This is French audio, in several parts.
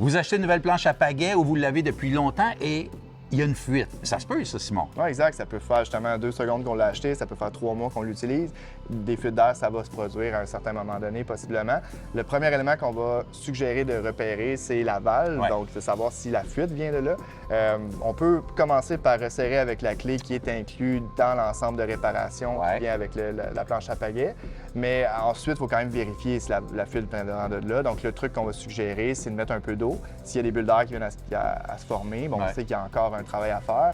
Vous achetez une nouvelle planche à pagaie ou vous l'avez depuis longtemps et il y a une fuite. Ça se peut, ça, Simon? Oui, exact. Ça peut faire justement 2 secondes qu'on l'a acheté, ça peut faire 3 mois qu'on l'utilise. Des fuites d'air, ça va se produire à un certain moment donné, possiblement. Le premier élément qu'on va suggérer de repérer, c'est la valve, donc de savoir si la fuite vient de là. On peut commencer par resserrer avec la clé qui est inclue dans l'ensemble de réparation qui vient avec la planche à pagaie. Mais ensuite, il faut quand même vérifier si la fuite vient de là. Donc, le truc qu'on va suggérer, c'est de mettre un peu d'eau. S'il y a des bulles d'air qui viennent à se former, bon, on sait qu'il y a encore un travail à faire.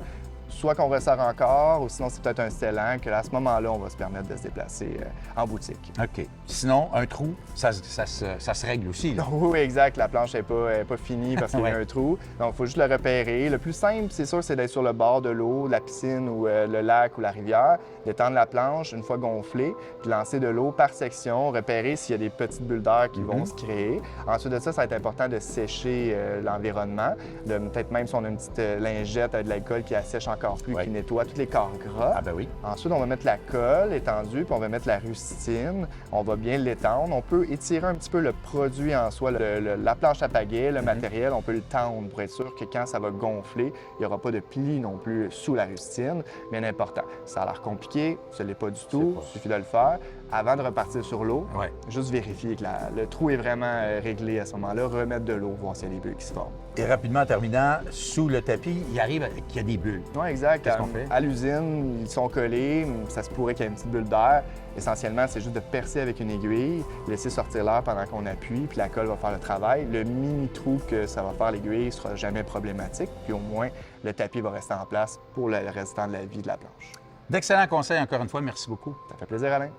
Soit qu'on resserre encore, ou sinon c'est peut-être un scellant, que à ce moment-là, on va se permettre de se déplacer en boutique. OK. Sinon, un trou, ça se règle aussi, là. Oui, exact. La planche n'est pas finie parce qu'il y a un trou. Donc, il faut juste le repérer. Le plus simple, c'est sûr, c'est d'être sur le bord de l'eau, la piscine ou le lac ou la rivière, d'étendre la planche une fois gonflée, puis lancer de l'eau par section, repérer s'il y a des petites bulles d'air qui vont se créer. Ensuite de ça, ça va être important de sécher l'environnement, de peut-être même si on a une petite lingette avec de l'alcool qui assèche encore plus, qui nettoie tous les corps gras. Ah ben oui. Ensuite, on va mettre la colle étendue, puis on va mettre la rustine. On va bien l'étendre. On peut étirer un petit peu le produit en soi, la planche à pagaie, le matériel. On peut le tendre pour être sûr que quand ça va gonfler, il n'y aura pas de plis non plus sous la rustine. Bien important. Ça a l'air compliqué, ce n'est pas du tout. Il suffit de le faire. Avant de repartir sur l'eau, juste vérifier que le trou est vraiment réglé à ce moment-là, remettre de l'eau, voir s'il y a des bulles qui se forment. Et rapidement, en terminant, sous le tapis, il arrive qu'il y a des bulles. Oui, exact. Qu'est-ce qu'on fait? À l'usine, ils sont collés, ça se pourrait qu'il y ait une petite bulle d'air. Essentiellement, c'est juste de percer avec une aiguille, laisser sortir l'air pendant qu'on appuie, puis la colle va faire le travail. Le mini-trou que ça va faire l'aiguille ne sera jamais problématique, puis au moins, le tapis va rester en place pour le restant de la vie de la planche. D'excellents conseils, encore une fois. Merci beaucoup. Ça fait plaisir, Alain.